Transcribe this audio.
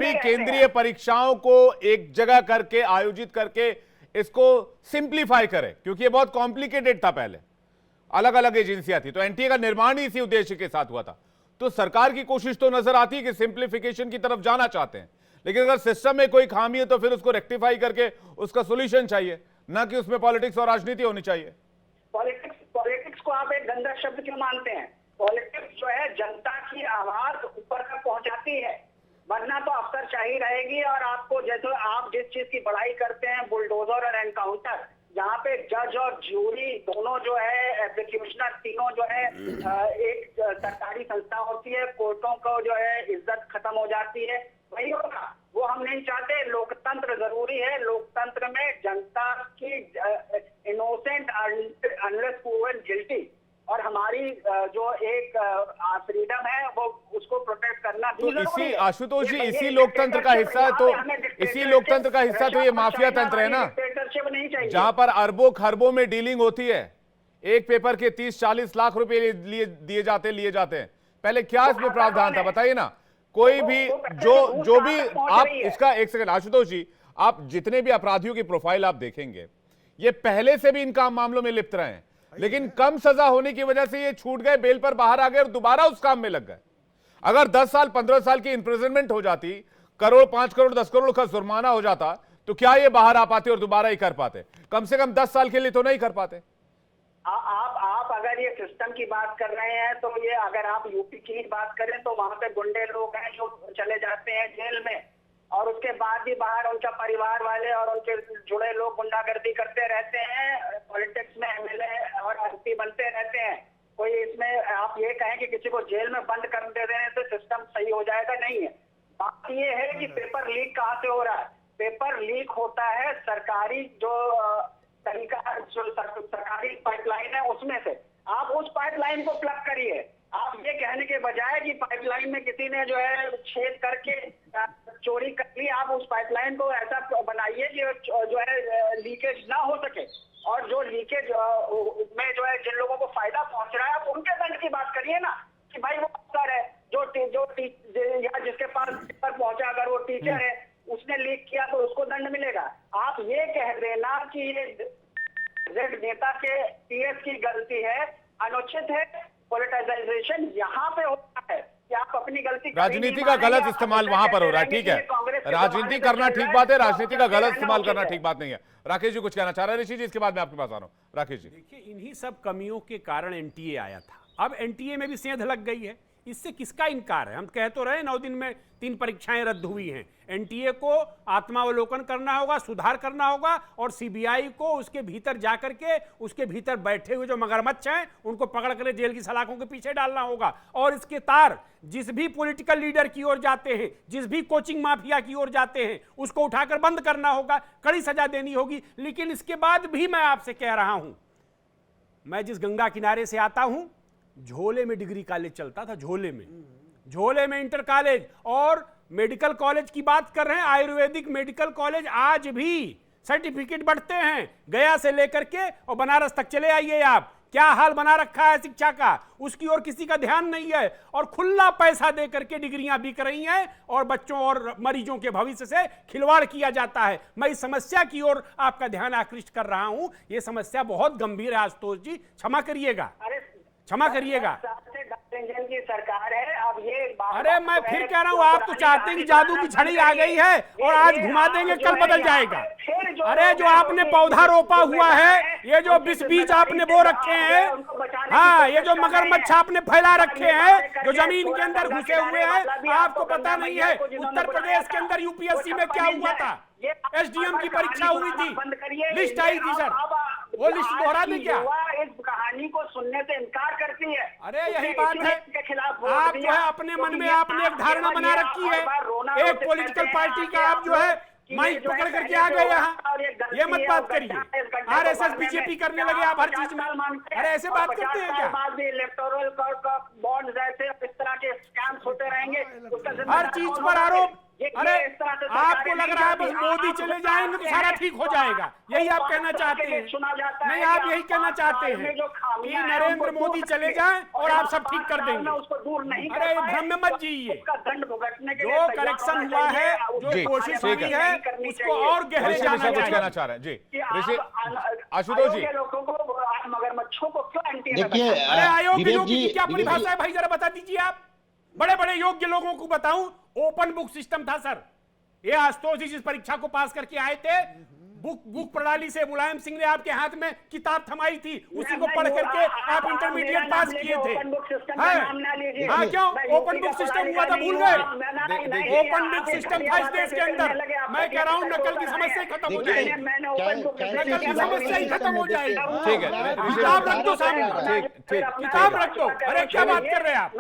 सभी केंद्रीय परीक्षाओं को एक जगह करके आयोजित करके इसको सिंप्लीफाई करें, क्योंकि ये बहुत कॉम्प्लिकेटेड था। पहले अलग अलग एजेंसियां थी, तो एनटीए का निर्माण ही इसी उद्देश्य के साथ हुआ था। तो सरकार की कोशिश तो नजर आती है कि सिंप्लीफिकेशन की तरफ जाना चाहते हैं, लेकिन अगर सिस्टम में कोई खामी है तो फिर उसको रेक्टिफाई करके उसका सोल्यूशन चाहिए, ना कि उसमें पॉलिटिक्स और राजनीति होनी चाहिए। पॉलिटिक्स को आप एक गंदा शब्द क्यों मानते हैं? पॉलिटिक्स जो है जनता की आवाज ऊपर तक पहुंचाती है, वरना तो अफसरशाही रहेगी। और आपको जैसे आप जिस चीज की बड़ाई करते हैं, बुलडोजर और एनकाउंटर, जहाँ पे जज और ज्यूरी दोनों जो है, एग्जीक्यूशनर तीनों जो है, एक सरकारी संस्था होती है, कोर्टों को जो है इज्जत खत्म हो जाती है, वही होगा। वो हम नहीं चाहते। लोकतंत्र जरूरी है। लोकतंत्र में जनता की इनोसेंट अनलेस प्रूवन गिल्टी, और हमारी जो एक फ्रीडम है वो उसको प्रोटेक्ट करना भी तो इसी आशुतोष जी इसी लोकतंत्र का हिस्सा है, तो इसी लोकतंत्र का हिस्सा तो ये माफिया तंत्र है ना, जहां पर अरबों खरबों में डीलिंग होती है। एक पेपर के 30-40 लाख रुपए लिए जाते हैं। पहले क्या इसमें प्रावधान था बताइए ना। कोई भी जो भी आप इसका, एक सेकंड आशुतोष जी, आप जितने भी अपराधियों की प्रोफाइल आप देखेंगे, ये पहले से भी इन काम मामलों में लिप्त रहे हैं, लेकिन कम सजा होने की वजह से ये छूट गए, बेल पर बाहर आ गए और दोबारा उस काम में लग गए। अगर 10 साल 15 साल की इंप्रिजनमेंट हो जाती, करोड़ 5 करोड़ 10 करोड़ का जुर्माना हो जाता, तो क्या ये बाहर आ पाते और दोबारा ही कर पाते? कम से कम 10 साल के लिए तो नहीं कर पाते। आप अगर ये सिस्टम की बात कर रहे हैं, तो ये अगर आप यूपी की बात करें तो वहां पे गुंडे लोग हैं जो चले जाते हैं जेल में, और उसके बाद भी बाहर उनका परिवार वाले और उनके जुड़े लोग गुंडागर्दी करते रहते हैं, पॉलिटिक्स में एमएलए और एमपी बनते रहते हैं। कोई इसमें आप ये कहें कि किसी को जेल में बंद कर देने से सिस्टम सही हो जाएगा, नहीं है। बात ये है कि पेपर लीक कहाँ से हो रहा है? पेपर लीक होता है सरकारी जो तरीका, जो सरकारी पाइपलाइन है उसमें से। आप उस पाइपलाइन को प्लग करिए। आप ये कहने के बजाय कि पाइपलाइन में किसी ने जो है छेद करके चोरी कर ली, आप उस पाइपलाइन को ऐसा बनाइए कि जो है लीकेज ना हो सके, और जो लीकेज में जो है जिन लोगों को फायदा पहुंच रहा है, आप उनके दंड की बात करिए ना, कि भाई वो अफसर है या जिसके पास पेपर पहुंचा, अगर वो टीचर है, उसने लीक किया तो उसको दंड मिलेगा। आप ये कह देना कि ये जेड नेता के पीएस की गलती है, अनुचित है। पॉलिटिसाइजेशन यहाँ पे होता है कि आप अपनी गलती, राजनीति का गलत इस्तेमाल वहां पर हो रहा है। ठीक है, राजनीति करना ठीक बात है, राजनीति का गलत इस्तेमाल करना ठीक बात नहीं है। राकेश जी कुछ कहना चाह रहे हैं? ऋषि जी, इसके बाद मैं आपके पास आ रहा हूं। राकेश जी, देखिए, इन्हीं सब कमियों के कारण एनटीए आया था। अब एनटीए में भी सेंध लग गई है, इससे किसका इनकार है? हम कह तो रहे 9 दिन में 3 परीक्षाएं रद्द हुई हैं। एनटीए को आत्मावलोकन करना होगा, सुधार करना होगा, और सीबीआई को उसके भीतर जाकर के उसके भीतर बैठे हुए जो मगरमच्छ हैं उनको पकड़ कर जेल की सलाखों के पीछे डालना होगा। और इसके तार जिस भी पॉलिटिकल लीडर की ओर जाते हैं, जिस भी कोचिंग माफिया की ओर जाते हैं, उसको उठाकर बंद करना होगा, कड़ी सजा देनी होगी। लेकिन इसके बाद भी मैं आपसे कह रहा हूं, मैं जिस गंगा किनारे से आता हूं, झोले में डिग्री कॉलेज चलता था, झोले में इंटर कॉलेज और मेडिकल कॉलेज की बात कर रहे हैं। आयुर्वेदिक मेडिकल कॉलेज आज भी सर्टिफिकेट बढ़ते हैं, गया से लेकर के और बनारस तक चले आइए आप। क्या हाल बना रखा है शिक्षा का, उसकी ओर किसी का ध्यान नहीं है, और खुला पैसा दे करके डिग्रियां बिक रही हैं और बच्चों और मरीजों के भविष्य से खिलवाड़ किया जाता है। मैं इस समस्या की ओर आपका ध्यान आकृष्ट कर रहा हूं। यह समस्या बहुत गंभीर है आशुतोष जी, क्षमा करिएगा, क्षमा करिएगा। की सरकार है अब ये। अरे मैं फिर कह रहा हूँ, आप तो चाहते हैं कि जादू की छड़ी आ गई है और आज घुमा देंगे, कल बदल जाएगा। अरे जो आपने पौधा रोपा हुआ है, ये जो बीज आपने बो रखे हैं, हाँ, ये जो मगरमच्छ आपने फैला रखे हैं जो जमीन के अंदर घुसे हुए हैं, आपको पता नहीं है उत्तर प्रदेश के अंदर यूपीएससी में क्या हुआ था? एसडीएम की परीक्षा हुई थी, लिस्ट आई थी सर, वो लिस्ट दोहरा दें क्या? इस कहानी को सुनने से इनकार करती है। अरे यही बात है, आप जो है अपने मन में आपने एक धारणा बना रखी है, एक पॉलिटिकल पार्टी का आप जो है माइक पकड़ करके आ गए यहाँ। ये मत बात करिए, आरएसएस बीजेपी करने लगे आप हर चीज में। अरे ऐसे बात करते हैं क्या? इलेक्टोरल बॉन्ड्स ऐसे इस तरह के स्कैम्स होते रहेंगे, हर चीज पर आरोप। अरे आपको लग रहा है बस मोदी चले जाएंगे तो सारा ठीक हो जाएगा, यही आप कहना चाहते हैं? नहीं, आप यही कहना चाहते हैं कि नरेंद्र मोदी चले जाएं और आप सब ठीक कर देंगे। उसको दूर नहीं, अरे भ्रम में मत जिए, दंड भुगतने के जो करेक्शन हुआ है, जो कोशिश हुई है, उसको और गहरे ऋषि जाना कुछ कहना चाहिए। चाह रहे हैं जी। ऋषि आशुतोष जी, लोगों को मगरमच्छों को क्यों एनटीए में देखिए बैठाया? अरे अयोग्य विवेक योगी जी, की क्या विवेक परिभाषा है जी, भाई, जरा बता दीजिए आप। बड़े बड़े योग्य लोगों को बताऊं, ओपन बुक सिस्टम था सर। ये आशुतोष जी जिस परीक्षा को पास करके आए थे, बुक प्रणाली से मुलायम सिंह ने आपके हाथ में किताब थमाई थी, उसी को पढ़ करके आप इंटरमीडिएट पास किए थे। हाँ क्यों? ओपन बुक सिस्टम हुआ था, भूल गए? ओपन बुक सिस्टम था इस देश के अंदर। मैं कह रहा हूँ नकल की समस्या खत्म हो जाएगी, नकल की समस्या ही खत्म हो जाएगी। ठीक है, किताब रख दो सामने, ठीक ठीक किताब रख दो। अरे क्या बात कर रहे हैं आप?